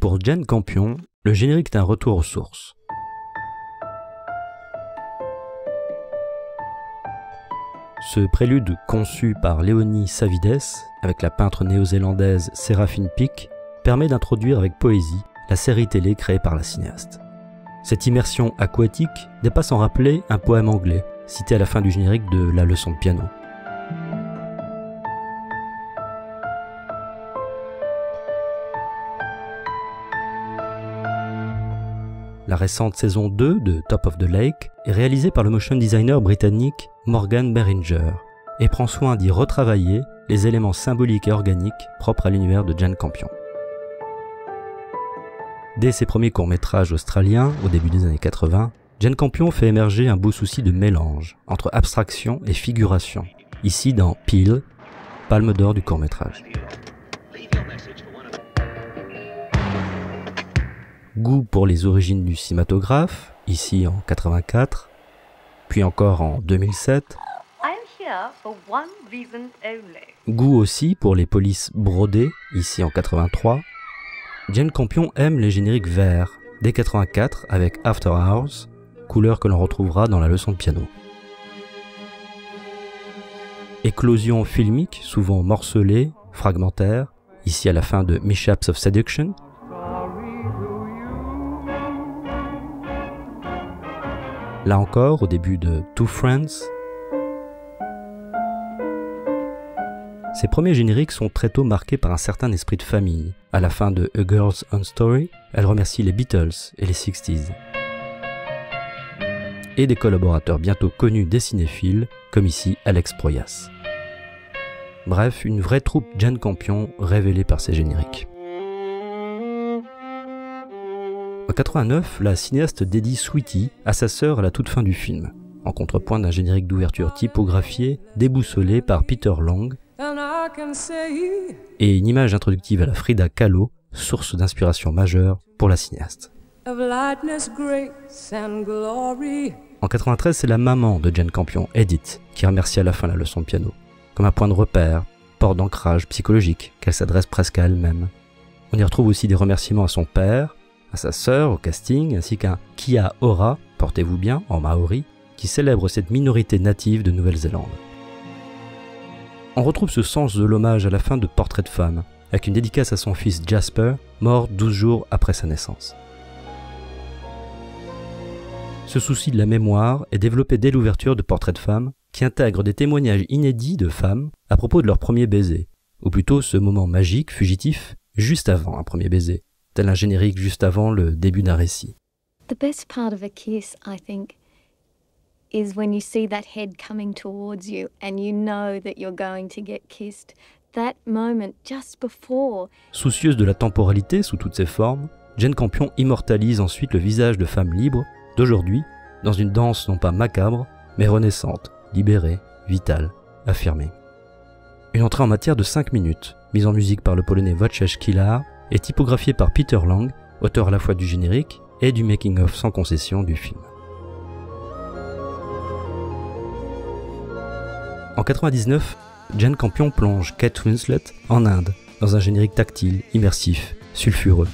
Pour Jane Campion, le générique est un retour aux sources. Ce prélude conçu par Léonie Savides avec la peintre néo-zélandaise Séraphine Peake permet d'introduire avec poésie la série télé créée par la cinéaste. Cette immersion aquatique dépasse en rappeler un poème anglais cité à la fin du générique de La leçon de piano. La récente saison 2 de Top of the Lake est réalisée par le motion designer britannique Morgan Berringer et prend soin d'y retravailler les éléments symboliques et organiques propres à l'univers de Jane Campion. Dès ses premiers courts-métrages australiens, au début des années 80, Jane Campion fait émerger un beau souci de mélange entre abstraction et figuration, ici dans Peel, palme d'or du court-métrage. Goût pour les origines du cinématographe, ici en 84, puis encore en 2007. Goût aussi pour les polices brodées, ici en 83. Jane Campion aime les génériques verts, dès 84 avec After Hours, couleur que l'on retrouvera dans La leçon de piano. Éclosion filmique, souvent morcelée, fragmentaire, ici à la fin de Mishaps of Seduction. Là encore, au début de Two Friends. Ces premiers génériques sont très tôt marqués par un certain esprit de famille. À la fin de A Girl's Own Story, elle remercie les Beatles et les 60s. Et des collaborateurs bientôt connus des cinéphiles, comme ici Alex Proyas. Bref, une vraie troupe Jane Campion révélée par ces génériques. En 89, la cinéaste dédie Sweetie à sa sœur à la toute fin du film, en contrepoint d'un générique d'ouverture typographié déboussolé par Peter Long et une image introductive à la Frida Kahlo, source d'inspiration majeure pour la cinéaste. En 93, c'est la maman de Jane Campion, Edith, qui remercie à la fin La leçon de piano, comme un point de repère, port d'ancrage psychologique qu'elle s'adresse presque à elle-même. On y retrouve aussi des remerciements à son père, à sa sœur au casting, ainsi qu'un Kia Ora, portez-vous bien, en maori, qui célèbre cette minorité native de Nouvelle-Zélande. On retrouve ce sens de l'hommage à la fin de Portrait de femme, avec une dédicace à son fils Jasper, mort 12 jours après sa naissance. Ce souci de la mémoire est développé dès l'ouverture de Portrait de femme, qui intègre des témoignages inédits de femmes à propos de leur premier baiser, ou plutôt ce moment magique, fugitif, juste avant un premier baiser, tel un générique juste avant le début d'un récit. The best part of a kiss, I think, is when you see that head coming towards you and you know that you're going to get kissed. That moment just before. Soucieuse de la temporalité sous toutes ses formes, Jane Campion immortalise ensuite le visage de femme libre d'aujourd'hui dans une danse non pas macabre, mais renaissante, libérée, vitale, affirmée. Une entrée en matière de 5 minutes, mise en musique par le polonais Wojciech Kilar, et typographiée par Peter Lang, auteur à la fois du générique et du making-of sans concession du film. En 99, Jane Campion plonge Kate Winslet en Inde, dans un générique tactile, immersif, sulfureux.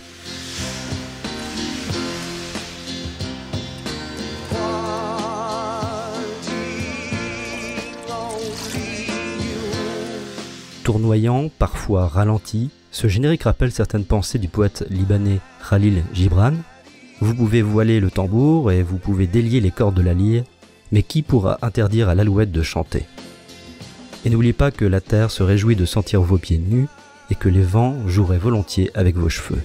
Tournoyant, parfois ralenti, ce générique rappelle certaines pensées du poète libanais Khalil Gibran. Vous pouvez voiler le tambour et vous pouvez délier les cordes de la lyre, mais qui pourra interdire à l'alouette de chanter? Et n'oubliez pas que la terre se réjouit de sentir vos pieds nus et que les vents joueraient volontiers avec vos cheveux.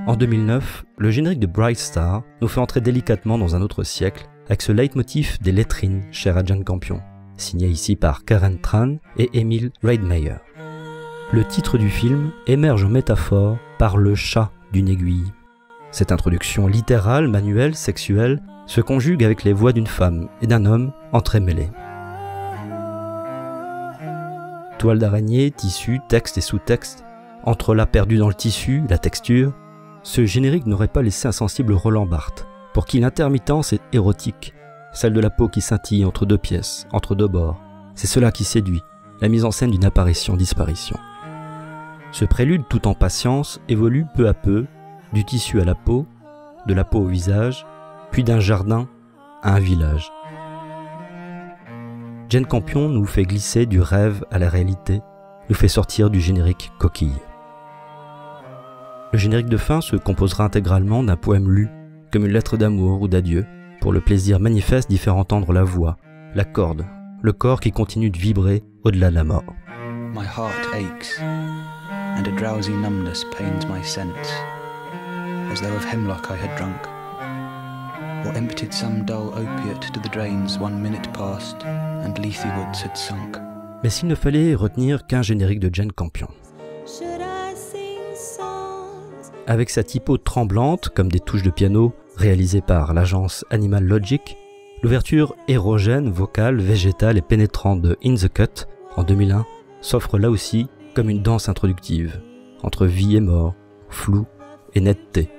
En 2009, le générique de Bright Star nous fait entrer délicatement dans un autre siècle avec ce leitmotiv des lettrines cher à Jane Campion, signé ici par Karen Tran et Emil Reidmeyer. Le titre du film émerge en métaphore par le chat d'une aiguille. Cette introduction littérale, manuelle, sexuelle, se conjugue avec les voix d'une femme et d'un homme entremêlés. Toile d'araignée, tissu, texte et sous-texte, entrelacs perdus dans le tissu, la texture, ce générique n'aurait pas laissé insensible Roland Barthes, pour qui l'intermittence est érotique, celle de la peau qui scintille entre deux pièces, entre deux bords. C'est cela qui séduit, la mise en scène d'une apparition-disparition. Ce prélude tout en patience évolue peu à peu du tissu à la peau, de la peau au visage, puis d'un jardin à un village. Jane Campion nous fait glisser du rêve à la réalité, nous fait sortir du générique coquille. Le générique de fin se composera intégralement d'un poème lu, comme une lettre d'amour ou d'adieu, pour le plaisir manifeste d'y faire entendre la voix, la corde, le corps qui continue de vibrer au-delà de la mort. My heart aches, and a drowsy numbness pains my sense, as though of hemlock I had drunk, or emptied some dull opiate to the drains 1 minute past, and Lethe woods had sunk. Mais s'il ne fallait retenir qu'un générique de Jane Campion, avec sa typo tremblante comme des touches de piano réalisées par l'agence Animal Logic, l'ouverture érogène, vocale, végétale et pénétrante de In the Cut en 2001 s'offre là aussi comme une danse introductive entre vie et mort, flou et netteté.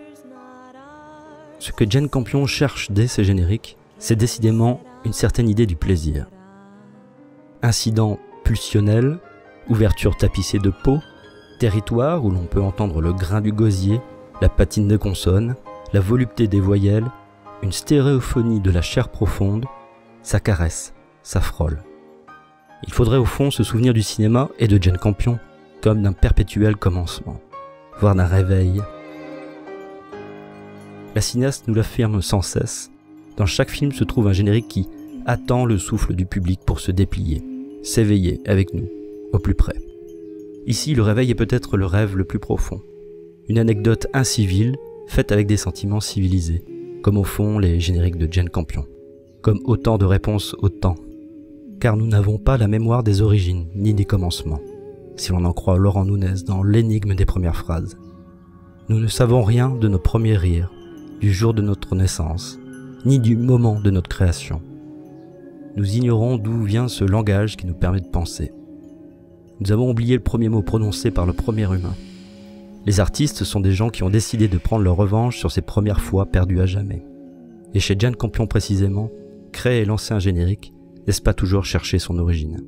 Ce que Jane Campion cherche dès ses génériques, c'est décidément une certaine idée du plaisir. Incident pulsionnel, ouverture tapissée de peau, territoire où l'on peut entendre le grain du gosier, la patine des consonnes, la volupté des voyelles, une stéréophonie de la chair profonde, ça caresse, ça frôle. Il faudrait au fond se souvenir du cinéma et de Jane Campion comme d'un perpétuel commencement, voire d'un réveil. La cinéaste nous l'affirme sans cesse, dans chaque film se trouve un générique qui attend le souffle du public pour se déplier, s'éveiller avec nous, au plus près. Ici, le réveil est peut-être le rêve le plus profond. Une anecdote incivile, faite avec des sentiments civilisés, comme au fond les génériques de Jane Campion. Comme autant de réponses au temps. Car nous n'avons pas la mémoire des origines, ni des commencements, si l'on en croit Laurent Nunez dans l'énigme des premières phrases. Nous ne savons rien de nos premiers rires, du jour de notre naissance, ni du moment de notre création. Nous ignorons d'où vient ce langage qui nous permet de penser. Nous avons oublié le premier mot prononcé par le premier humain. Les artistes sont des gens qui ont décidé de prendre leur revanche sur ces premières fois perdues à jamais. Et chez Jane Campion précisément, créer et lancer un générique, n'est-ce pas toujours chercher son origine ?